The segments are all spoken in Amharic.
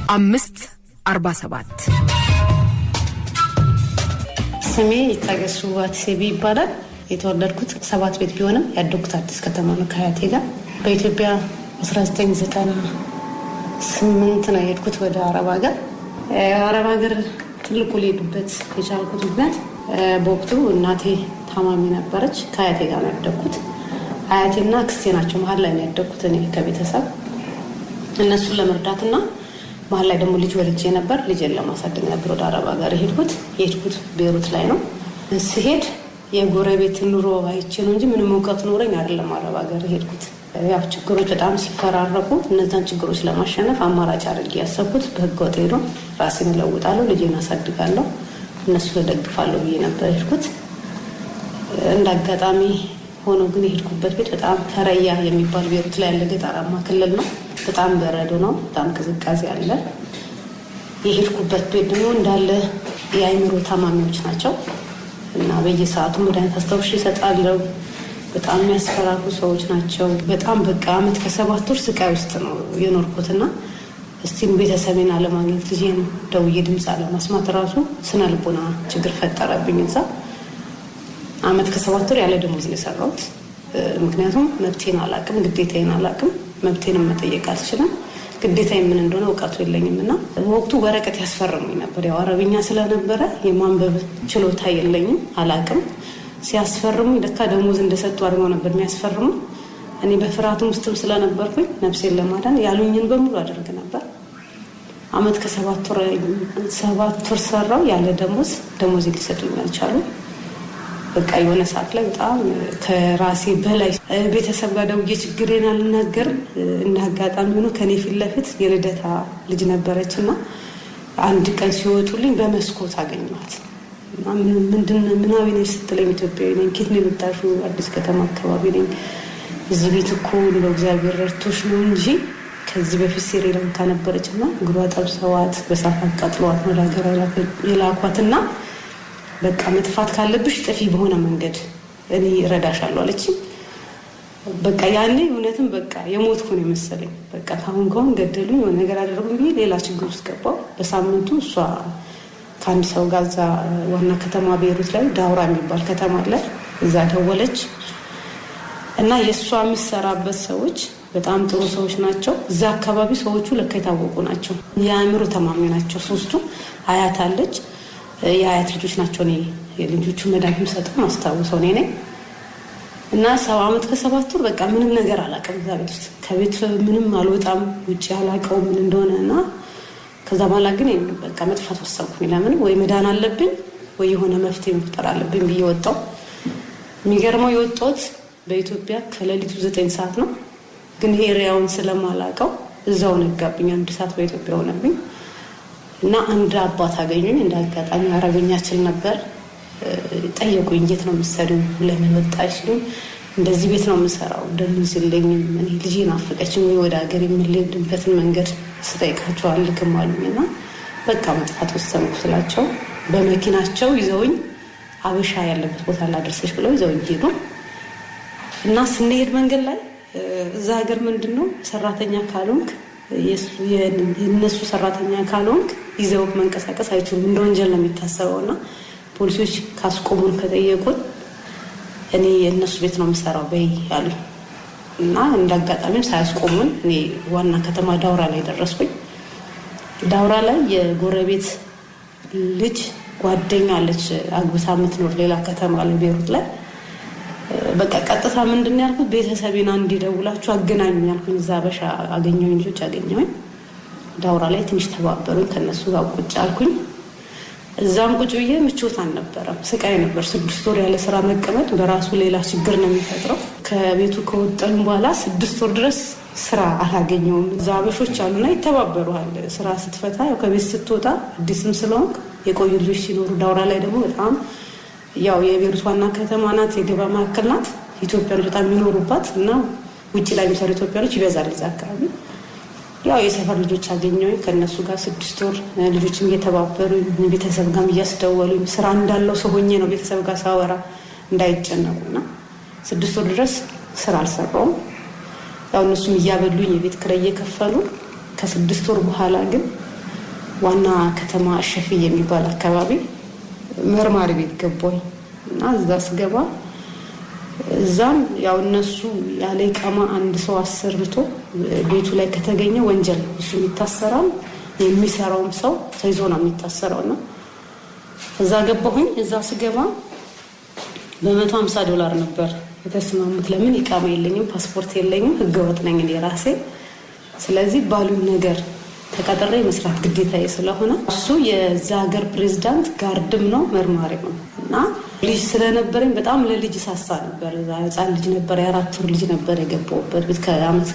547 ስሜ ይታገሱዋት ሲቢ ይባላል። የተወለድኩት 7 ቤት ቢሆንም ያደግኩት አዲስ ከተማ ነው ከአያቴ ጋር። በኢትዮጵያ 1998 ነው የሄድኩት ወደ አረብ ሀገር። አረብ ሀገር ትልቁ ልሄድበት የቻልኩት ምክንያት በወቅቱ እናቴ ታማሚ ነበረች። ከአያቴ ጋር ነው ያደግኩት። አያቴና አክስቴ ናቸው መሀል ላይ ነው ያደግኩት እኔ ከቤተሰብ እነሱን ለመርዳትና መሀል ላይ ደግሞ ልጅ ወልጄ ነበር። ልጅን ለማሳደግ ነበር ወደ አረብ ሀገር የሄድኩት ቤሩት ላይ ነው። ስሄድ የጎረቤት ኑሮ አይቼ ነው እንጂ ምንም እውቀት ኖረኝ አይደለም አረብ ሀገር የሄድኩት። ያው ችግሮች በጣም ሲፈራረቁ እነዛን ችግሮች ለማሸነፍ አማራጭ አድርጌ ያሰብኩት በህገ ወጥ ሄዶ ራሴን እለውጣለሁ፣ ልጄን አሳድጋለሁ፣ እነሱን እደግፋለሁ ብዬ ነበር የሄድኩት። እንዳጋጣሚ ሆኖ ግን የሄድኩበት ቤት በጣም ተረያ የሚባል ቤሩት ላይ ያለ ገጠራማ ክልል ነው። በጣም በረዶ ነው፣ በጣም ቅዝቃዜ አለ። የሄድኩበት ቤት ደግሞ እንዳለ የአይምሮ ታማሚዎች ናቸው እና በየሰዓቱ መድኃኒት አስታውሽ ይሰጣለሁ። በጣም የሚያስፈራሩ ሰዎች ናቸው። በጣም በቃ አመት ከ7 ወር ስቃይ ውስጥ ነው የኖርኩትና እስቲም ቤተሰቤን አለማግኘት ልጄን ደውዬ ድምፅ አለማስማት ራሱ ስነ ልቦና ችግር ፈጠረብኝ። እዛ አመት ከ7 ወር ያለ ደሞዝ ነው የሰራሁት። ምክንያቱም መብቴን አላቅም፣ ግዴታዬን አላቅም። መብቴንም መጠየቅ አልችልም፣ ግዴታዬ ምን እንደሆነ እውቀቱ የለኝምና ወቅቱ ወረቀት ያስፈርሙኝ ነበር። ያው አረብኛ ስለነበረ የማንበብ ችሎታ የለኝም፣ አላቅም። ሲያስፈርሙኝ ለካ ደሞዝ እንደሰጡ አድርገው ነበር የሚያስፈርሙ። እኔ በፍርሃት ውስጥም ስለነበርኩኝ ነፍሴን ለማዳን ያሉኝን በሙሉ አደርግ ነበር። አመት ከ7 ወር ሰራው ያለ ደሞዝ ሊሰጡኝ አልቻሉም። በቃ የሆነ ሰዓት ላይ በጣም ከራሴ በላይ ቤተሰብ ጋር ደውዬ ችግሬን አልናገርም። እንደ አጋጣሚ ሆኖ ከኔ ፊት ለፊት የልደታ ልጅ ነበረችና አንድ ቀን ሲወጡልኝ በመስኮት አገኘኋት። ምናዊ ነሽ ስትለኝ ኢትዮጵያዊ ነኝ። ኬት ነው የመጣሽው? አዲስ ከተማ አካባቢ ነኝ። እዚህ ቤት እኮ እንደው እግዚአብሔር ረድቶሽ ነው እንጂ ከዚህ በፊት ስሪላንካ ነበረችና እግሯ ጠብሰዋት በሳት አቃጥለዋት ወደ ሀገር የላኳትና በቃ መጥፋት ካለብሽ ጥፊ በሆነ መንገድ እኔ እረዳሻለሁ አለችኝ። በቃ ያኔ እውነትም በቃ የሞትኩ ነው የመሰለኝ። በቃ ካሁን ገደሉኝ ወይ ነገር አደረጉኝ ብዬ ሌላ ችግር ውስጥ ገባሁ። በሳምንቱ እሷ ከአንድ ሰው ጋር እዛ ዋና ከተማ ቤሩት ላይ ዳውራ የሚባል ከተማ አለ፣ እዛ ደወለች እና የእሷ የምትሰራበት ሰዎች በጣም ጥሩ ሰዎች ናቸው። እዛ አካባቢ ሰዎቹ ለካ የታወቁ ናቸው፣ የአእምሮ ተማሚ ናቸው። 3ቱ አያት አለች፣ የአያት ልጆች ናቸው። እኔ የልጆቹ መድኃኒት ሰጠው ማስታወሰው እኔ ነኝ እና 7 አመት ከ7 ወር በቃ ምንም ነገር አላውቅም። እዛ ቤት ውስጥ ከቤት ምንም አልወጣም፣ ውጭ አላውቀውም ምን እንደሆነ እና ከዛ በኋላ ግን በቃ መጥፋት ወሰንኩኝ። ለምን ወይ መዳን አለብኝ ወይ የሆነ መፍትሄ መፍጠር አለብኝ ብዬ ወጣሁ። የሚገርመው የወጣሁት በኢትዮጵያ ከሌሊቱ 9 ሰዓት ነው። ግን ኤሪያውን ስለማላውቀው እዛው ነጋብኝ። 1 ሰዓት በኢትዮጵያ ሆነብኝ እና አንድ አባት አገኙኝ። እንዳጋጣሚ አረብኛ ችል ነበር። ጠየቁኝ፣ የት ነው የምትሰሪው? ለምን ወጣሽ? እንደዚህ ቤት ነው የምሰራው፣ ደሞዝ የለኝም፣ እኔ ልጄ ናፈቀችኝ፣ ወደ ሀገር የምልሄድበትን መንገድ ስጠይቃቸው አልልክም አሉኝና በቃ መጥፋት ወሰንኩ ስላቸው በመኪናቸው ይዘውኝ አበሻ ያለበት ቦታ ላደርሰሽ ብለው ይዘውኝ ሄዱ እና ስንሄድ መንገድ ላይ እዛ ሀገር ምንድነው ሰራተኛ ካልሆንክ የነሱ ሰራተኛ ካልሆንክ ይዘው መንቀሳቀስ አይችሉም፣ እንደ ወንጀል ነው የሚታሰበውና ፖሊሶች ካስቆሙን ከጠየቁን እኔ የነሱ ቤት ነው የምሰራው በይ አሉኝ እና እንዳጋጣሚም ሳያስቆሙን እኔ ዋና ከተማ ዳውራ ላይ ደረስኩኝ። ዳውራ ላይ የጎረቤት ልጅ ጓደኛ አለች አግብታ የምትኖር ሌላ ከተማ ላይ ቤሩት ላይ። በቃ ቀጥታ ምንድነው ያልኩት ቤተሰቤን እንዲደውላችሁ አገናኙኝ ያልኩኝ። እዛ አበሻ አገኘሁኝ፣ ልጆች አገኘሁኝ። ዳውራ ላይ ትንሽ ተባበሩኝ፣ ከነሱ ጋር ቁጭ አልኩኝ። እዛም ቁጭ ብዬ ምቾት አልነበረም፣ ስቃይ ነበር። 6 ወር ያለ ስራ መቀመጥ በራሱ ሌላ ችግር ነው የሚፈጥረው። ከቤቱ ከወጣን በኋላ 6 ወር ድረስ ስራ አላገኘውም። እዛ አበሾች አሉና ይተባበሩሃል። ስራ ስትፈታ ያው ከቤት ስትወጣ አዲስም ስለሆንክ የቆዩ ልጆች ሲኖሩ ዳውራ ላይ ደግሞ በጣም ያው የቤሩት ዋና ከተማ ናት፣ የገበያ ማዕከል ናት። ኢትዮጵያኖች በጣም የሚኖሩባት እና ውጭ ላይ የሚሰሩ ኢትዮጵያኖች ይበዛል እዛ አካባቢ። ያው የሰፈር ልጆች አገኘሁኝ፣ ከነሱ ጋር 6 ወር ልጆችም እየተባበሩ ቤተሰብ ጋር እያስደወሉኝ ስራ እንዳለው ሰው ሆኜ ነው ቤተሰብ ጋር ሳወራ እንዳይጨነቁና 6 ወር ድረስ ስራ አልሰራውም። ያው እነሱም እያበሉኝ የቤት ኪራይ እየከፈሉ ከ6 ወር በኋላ ግን ዋና ከተማ አሸፊ የሚባል አካባቢ መርማሪ ቤት ገባኝ እና እዛ ስገባ እዛም ያው እነሱ ያለ ኢቃማ አንድ ሰው አሰርቶ ቤቱ ላይ ከተገኘ ወንጀል እሱ ይታሰራል። የሚሰራውም ሰው ተይዞ ነው የሚታሰረውና እዛ ገባሁኝ። እዛ ስገባ $150 ነበር የተስማሙት። ለምን ኢቃማ የለኝም፣ ፓስፖርት የለኝም፣ ህገወጥ ነኝ እኔ ራሴ። ስለዚህ ባሉን ነገር ተቀጥሬ መስራት ግዴታዬ ስለሆነ እሱ የዛ ሀገር ፕሬዝዳንት ጋርድም ነው መርማሪም ነው እና ልጅ ስለነበረኝ በጣም ለልጅ ሳሳ ነበር። ህፃን ልጅ ነበር፣ የ4 ወር ልጅ ነበር የገባሁበት ቤት። ከአመት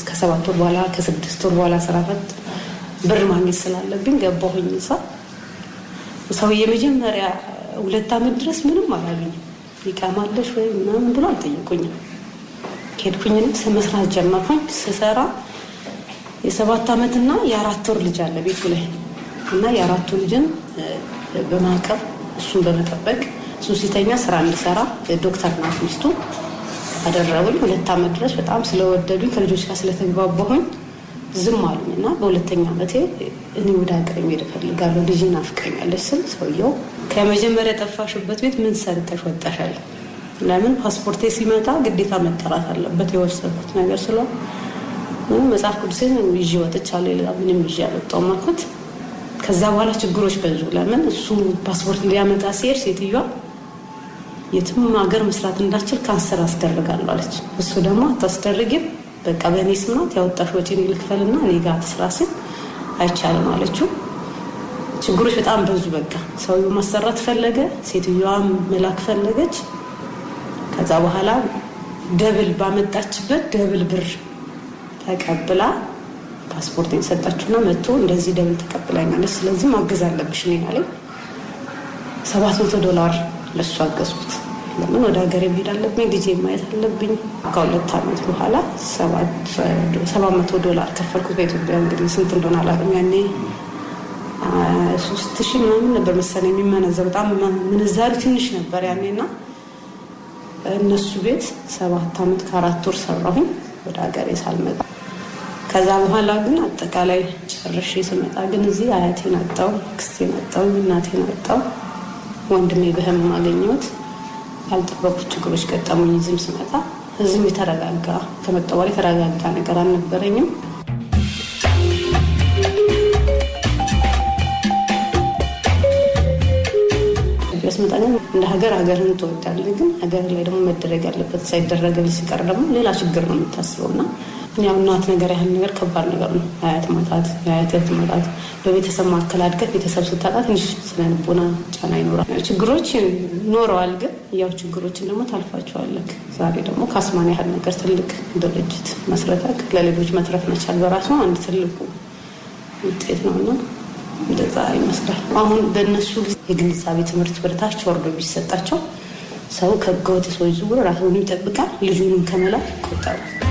ከ7 ወር በኋላ ከ6 ወር በኋላ ስራ ፈት ብር ማግኘት ስላለብኝ ገባሁኝ። ሰው የመጀመሪያ 2 አመት ድረስ ምንም አላሉኝም። ይቃማለሽ ወይ ምናምን ብሎ አልጠየቁኝም። ሄድኩኝና መስራት ጀመርኩኝ። ስሰራ የ7 አመትና የ4 ወር ልጅ አለ ቤቱ ላይ እና የ4 ወር ልጅን በማቀፍ እሱን በመጠበቅ እሱ ሲተኛ ስራ እንድሰራ ዶክተር ናት ሚስቱ አደረጉኝ። 2 አመት ድረስ በጣም ስለወደዱኝ ከልጆች ጋር ስለተግባባሁኝ ዝም አሉኝ እና በሁለተኛ አመቴ እኔ ወደ ሀገር መሄድ እፈልጋለሁ ልጄን አፍቀኛለች ስል ሰውየው ከመጀመሪያ ጠፋሽበት ቤት ምን ሰርተሽ ወጣሻል? ለምን ፓስፖርቴ ሲመጣ ግዴታ መጠራት አለበት የወሰድኩት ነገር ስለሆነ መጽሐፍ ቅዱስን ይዤ ወጥቻለሁ። ሌላ ምንም ይዤ አልወጣሁም አልኩት። ከዛ በኋላ ችግሮች በዙ። ለምን እሱ ፓስፖርት ሊያመጣ ሲሄድ ሴትዮዋ የትም ሀገር መስራት እንዳችል ካንሰር አስደርጋለሁ አለች። እሱ ደግሞ አታስደርጊም፣ በቃ በእኔ ስም ናት ያወጣሽ ወጪን ልክፈልና እኔ ጋር ትስራ ሲል አይቻልም አለችው። ችግሮች በጣም በዙ። በቃ ሰውየው ማሰራት ፈለገ፣ ሴትዮዋም መላክ ፈለገች። ከዛ በኋላ ደብል ባመጣችበት ደብል ብር ተቀብላ ፓስፖርቴን ሰጣችሁና መጥቶ እንደዚህ ደብል ተቀብላኛለች፣ ስለዚህ ማገዝ አለብሽ እኔ አለኝ። $700 ለሱ አገዝኩት። ለምን ወደ ሀገር መሄድ አለብኝ፣ ልጄ ማየት አለብኝ። ከ2 አመት በኋላ $700 ከፈልኩት በኢትዮጵያ። እንግዲህ ስንት እንደሆነ አላውቅም። ያኔ 3000 ምናምን ነበር መሰለኝ የሚመነዘር። በጣም ምንዛሪ ትንሽ ነበር ያኔና እነሱ ቤት 7 አመት ከ4 ወር ሰራሁኝ ወደ ሀገሬ ሳልመጣ። ከዛ በኋላ ግን አጠቃላይ ጨርሼ ስመጣ ግን እዚህ አያቴን አጣሁ፣ አክስቴን አጣሁ፣ እናቴን አጣሁ። ወንድሜ በህመም አገኘሁት። ያልጠበቁት ችግሮች ገጠሙኝ። እዚህም ስመጣ እዚህም የተረጋጋ ከመጣሁ በኋላ የተረጋጋ ነገር አልነበረኝም። ስመጣ ግን እንደ ሀገርህን ትወዳለህ፣ ግን ሀገር ላይ ደግሞ መደረግ ያለበት ሳይደረግልህ ሲቀር ደግሞ ሌላ ችግር ነው የምታስበው እና ያው እናት ነገር ያህል ነገር ከባድ ነገር ነው። አያት ማጣት፣ አያት ማጣት፣ በቤተሰብ ማከል አድገህ ቤተሰብ ስታጣ ትንሽ ስለልቦና ጫና ይኖራል። ችግሮች ኖረዋል፣ ግን ያው ችግሮችን ደግሞ ታልፋቸዋለህ። ዛሬ ደግሞ ካስማን ያህል ነገር ትልቅ ድርጅት መስረታክ ለሌሎች መትረፍ መቻል በራሱ አንድ ትልቁ ውጤት ነውና እንደዛ ይመስላል። አሁን በእነሱ የግንዛቤ ትምህርት ወደታች ወርዶ ቢሰጣቸው ሰው ከህገወጥ ሰዎች ዝውውር ራሱን ይጠብቃል፣ ልጁንም ከመላክ ይቆጠባል።